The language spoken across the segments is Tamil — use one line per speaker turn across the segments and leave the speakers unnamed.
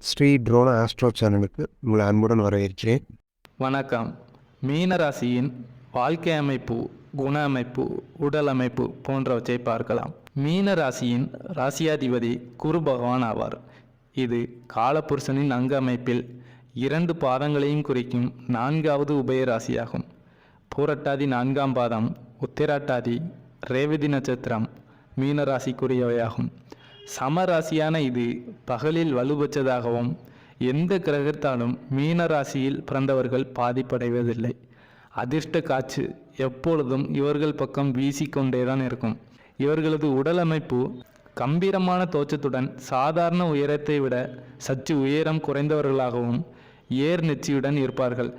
ஸ்ரீ ட்ரோன ஆஸ்ட்ரோ சேனலுக்கு உங்களை அன்புடன் வரவேற்கிறேன்.
வணக்கம். மீனராசியின் வாழ்க்கை அமைப்பு, குண அமைப்பு, உடல் அமைப்பு போன்றவற்றை பார்க்கலாம். மீனராசியின் ராசியாதிபதி குரு பகவான் ஆவார். இது காலபுருஷனின் அங்க அமைப்பில் 2 பாதங்களையும் குறிக்கும் 4வது உபயராசியாகும். பூரட்டாதி 4ஆம் பாதம், உத்திராட்டாதி, ரேவதி நட்சத்திரம் மீனராசிக்குரியவையாகும். சமராசியான இது பகலில் வலுப்பெற்றதாகவும் எந்த கிரகத்தாலும் மீனராசியில் பிறந்தவர்கள் பாதிப்படைவதில்லை. அதிர்ஷ்ட காற்று எப்பொழுதும் இவர்கள் பக்கம் வீசிக்கொண்டேதான் இருக்கும். இவர்களது உடல் அமைப்பு கம்பீரமான தோற்றத்துடன் சாதாரண உயரத்தை விட சற்று உயரம் குறைந்தவர்களாகவும் ஏர் நெற்றியுடன் இருப்பார்கள்.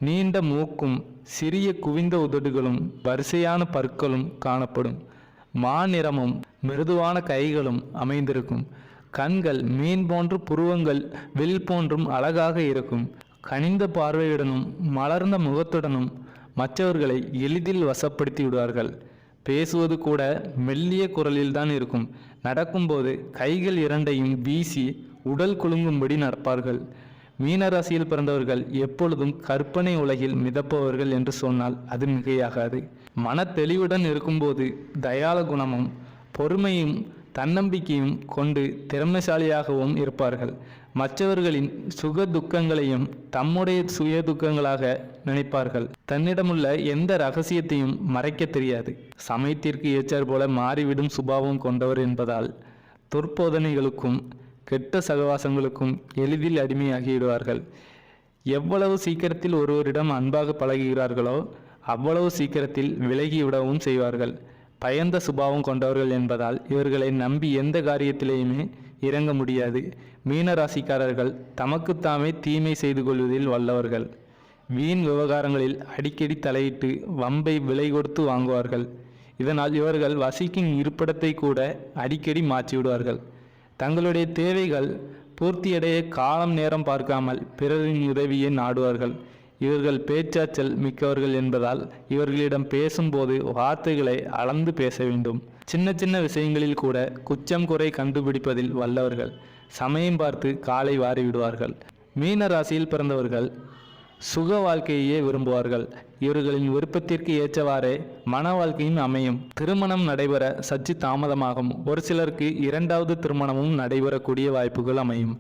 நீண்ட மூக்கும் சிறிய குவிந்த உதடுகளும் வரிசையான பற்களும் காணப்படும். மாநிறமும் மிருதுவான கைகளும் அமைந்திருக்கும். கண்கள் மீன் போன்று, புருவங்கள் வில் போன்றும் அழகாக இருக்கும். கனிந்த பார்வையுடனும் மலர்ந்த முகத்துடனும் மற்றவர்களை எளிதில் வசப்படுத்தி விடுவார்கள். பேசுவது கூட மெல்லிய குரலில்தான் இருக்கும். நடக்கும்போது கைகள் 2ஐயும் வீசி உடல் குலுங்கும்படி நடப்பார்கள். மீனராசியில் பிறந்தவர்கள் எப்பொழுதும் கற்பனை உலகில் மிதப்பவர்கள் என்று சொன்னால் அது மிகையாகாது. மன தெளிவுடன் இருக்கும்போது தயால குணமும் பொறுமையும் தன்னம்பிக்கையும் கொண்டு திறமைசாலியாகவும் இருப்பார்கள். மற்றவர்களின் சுக துக்கங்களையும் தம்முடைய சுய துக்கங்களாக நினைப்பார்கள். தன்னிடமுள்ள எந்த ரகசியத்தையும் மறைக்க தெரியாது. சமயத்திற்கு ஏற்றார் போல மாறிவிடும் சுபாவம் கொண்டவர் என்பதால் துர்போதனைகளுக்கும் கெட்ட சகவாசங்களுக்கும் எளிதில் அடிமையாகிவிடுவார்கள். எவ்வளவு சீக்கிரத்தில் ஒருவரிடம் அன்பாக பழகுகிறார்களோ அவ்வளவு சீக்கிரத்தில் விலகிவிடவும் செய்வார்கள். பயந்த சுபாவம் கொண்டவர்கள் என்பதால் இவர்களை நம்பி எந்த காரியத்திலேயுமே இறங்க முடியாது. மீனராசிக்காரர்கள் தமக்குத்தாமே தீமை செய்து கொள்வதில் வல்லவர்கள். வீண் விவகாரங்களில் அடிக்கடி தலையிட்டு வம்பை விலை கொடுத்து வாங்குவார்கள். இதனால் இவர்கள் வசிக்கும் இருப்பிடத்தை கூட அடிக்கடி மாற்றிவிடுவார்கள். தங்களுடைய தேவைகள் பூர்த்தியடைய காலம் நேரம் பார்க்காமல் பிறரின் உதவியை நாடுவார்கள். இவர்கள் பேச்சாற்றல் மிக்கவர்கள் என்பதால் இவர்களிடம் பேசும்போது வார்த்தைகளை அளந்து பேச வேண்டும். சின்ன சின்ன விஷயங்களில் கூட குற்றம் குறை கண்டுபிடிப்பதில் வல்லவர்கள். சமயம் பார்த்து காலை வாரிவிடுவார்கள். மீன ராசியில் பிறந்தவர்கள் சுக வாழ்க்கையே விரும்புவார்கள். இவர்களின் விருப்பத்திற்கு ஏற்றவாறே மன வாழ்க்கையும் அமையும். திருமணம் நடைபெற சற்று தாமதமாகும். ஒரு சிலருக்கு 2வது திருமணமும் நடைபெறக்கூடிய வாய்ப்புகள் அமையும்.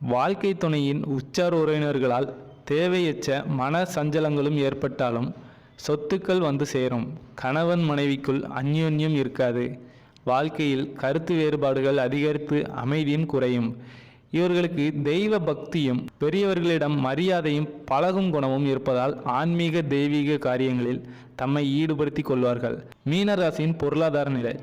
வாழ்க்கை துணையின் உற்றார் உறவினர்களால் தேவையற்ற மன சஞ்சலங்களும் ஏற்பட்டாலும் சொத்துக்கள் வந்து சேரும். கணவன் மனைவிக்குள் அந்யோன்யம் இருக்காது. வாழ்க்கையில் கருத்து வேறுபாடுகள் அதிகரித்து அமைதியும் குறையும். இவர்களுக்கு தெய்வ பக்தியும் பெரியவர்களிடம் மரியாதையும் பழகும் குணமும் இருப்பதால் ஆன்மீக தெய்வீக காரியங்களில் தம்மை ஈடுபடுத்தி கொள்வார்கள். மீனராசியின் பொருளாதார நிலை.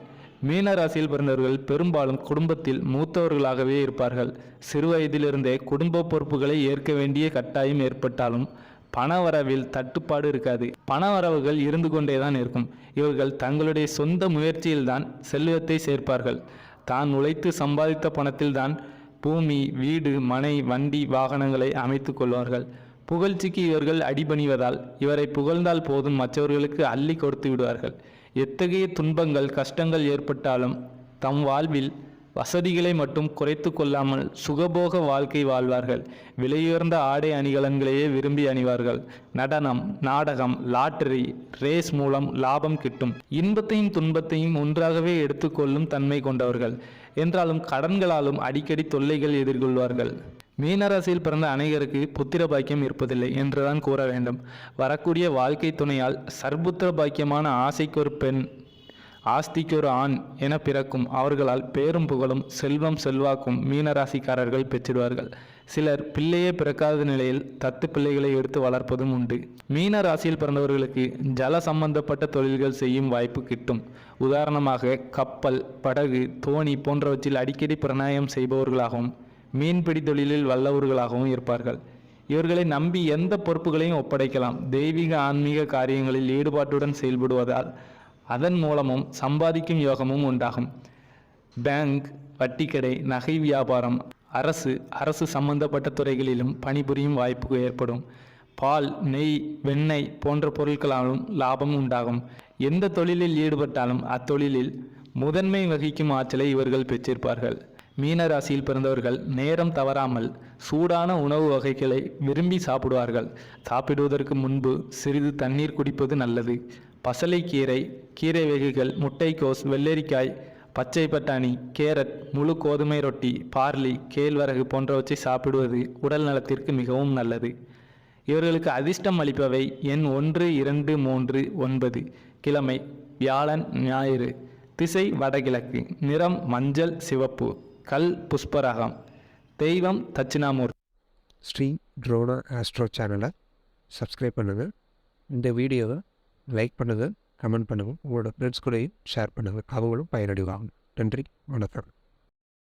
மீனராசியில் பிறந்தவர்கள் பெரும்பாலும் குடும்பத்தில் மூத்தவர்களாகவே இருப்பார்கள். சிறுவயதிலிருந்தே குடும்ப பொறுப்புகளை ஏற்க வேண்டிய கட்டாயம் ஏற்பட்டாலும் பணவரவில் தட்டுப்பாடு இருக்காது. பணவரவுகள் இருந்து கொண்டேதான் இருக்கும். இவர்கள் தங்களுடைய சொந்த முயற்சியில்தான் செல்வத்தை சேர்ப்பார்கள். தான் உழைத்து சம்பாதித்த பணத்தில்தான் பூமி, வீடு, மனை, வண்டி, வாகனங்களை அமைத்து கொள்வார்கள். புகழ்ச்சிக்கு இவர்கள் அடிபணிவதால் இவரை புகழ்ந்தால் போதும் மற்றவர்களுக்கு அள்ளி கொடுத்து விடுவார்கள். எத்தகைய துன்பங்கள் கஷ்டங்கள் ஏற்பட்டாலும் தம் வாழ்வில் வசதிகளை மட்டும் குறைத்து கொள்ளாமல் சுகபோக வாழ்க்கை வாழ்வார்கள். விலையுயர்ந்த ஆடை அணிகலன்களையே விரும்பி அணிவார்கள். நடனம், நாடகம், லாட்டரி, ரேஸ் மூலம் லாபம் கிட்டும். இன்பத்தையும் துன்பத்தையும் ஒன்றாகவே எடுத்துக்கொள்ளும் தன்மை கொண்டவர்கள். என்றாலும் கடன்களாலும் அடிக்கடி தொல்லைகள் எதிர்கொள்வார்கள். மீனராசியில் பிறந்த அனைவருக்கு புத்திர பாக்கியம் இருப்பதில்லை என்றுதான் கூற வேண்டும். வரக்கூடிய வாழ்க்கை துணையால் சர்புத்திர பாக்கியமான ஆசைக்கு ஒரு பெண், ஆஸ்திக்கு ஒரு ஆண் என பிறக்கும். அவர்களால் பேரும் புகழும் செல்வம் செல்வாக்கும் மீனராசிக்காரர்கள் பெற்றிடுவார்கள். சிலர் பிள்ளையே பிறக்காத நிலையில் தத்து பிள்ளைகளை எடுத்து வளர்ப்பதும் உண்டு. மீன ராசியில் பிறந்தவர்களுக்கு ஜல சம்பந்தப்பட்ட தொழில்கள் செய்யும் வாய்ப்பு கிட்டும். உதாரணமாக கப்பல், படகு, தோணி போன்றவற்றில் அடிக்கடி பிரணாயம் செய்பவர்களாகவும் மீன்பிடி தொழிலில் வல்லவர்களாகவும் இருப்பார்கள். இவர்களை நம்பி எந்த பொறுப்புகளையும் ஒப்படைக்கலாம். தெய்வீக ஆன்மீக காரியங்களில் ஈடுபாட்டுடன் செயல்படுவதால் அதன் மூலமும் சம்பாதிக்கும் யோகமும் உண்டாகும். பேங்க், வட்டிக்கடை, நகை வியாபாரம், அரசு சம்பந்தப்பட்ட துறைகளிலும் பணிபுரியும் வாய்ப்பு ஏற்படும். பால், நெய், வெண்ணெய் போன்ற பொருட்களாலும் லாபம் உண்டாகும். எந்த தொழிலில் ஈடுபட்டாலும் அத்தொழிலில் முதன்மை வகிக்கும் ஆற்றலை இவர்கள் பெற்றிருப்பார்கள். மீன ராசியில் பிறந்தவர்கள் நேரம் தவறாமல் சூடான உணவு வகைகளை விரும்பி சாப்பிடுவார்கள். சாப்பிடுவதற்கு முன்பு சிறிது தண்ணீர் குடிப்பது நல்லது. பசலைக்கீரை, கீரை வகைகள், முட்டைக்கோஸ், வெள்ளரிக்காய், பச்சை பட்டாணி, கேரட், முழு கோதுமை ரொட்டி, பார்லி, கேழ்வரகு போன்றவற்றை சாப்பிடுவது உடல் நலத்திற்கு மிகவும் நல்லது. இவர்களுக்கு அதிர்ஷ்டம் அளிப்பவை எண் 1, 2, 3, 9. கிழமை வியாழன், ஞாயிறு. திசை வடகிழக்கு. நிறம் மஞ்சள், சிவப்பு. கல் புஷ்பராகம். தெய்வம் தட்சிணாமூர்த்தி.
ஸ்ரீ ட்ரோனா ஆஸ்ட்ரோ சேனலை சப்ஸ்கிரைப் பண்ணுங்கள். இந்த வீடியோவை லைக் பண்ணுங்கள், கமெண்ட் பண்ணுங்கள். உங்களோட ஃப்ரெண்ட்ஸ் கூடயும் ஷேர் பண்ணுங்கள். அவங்களும் பயனடைவாங்க. நன்றி, வணக்கம்.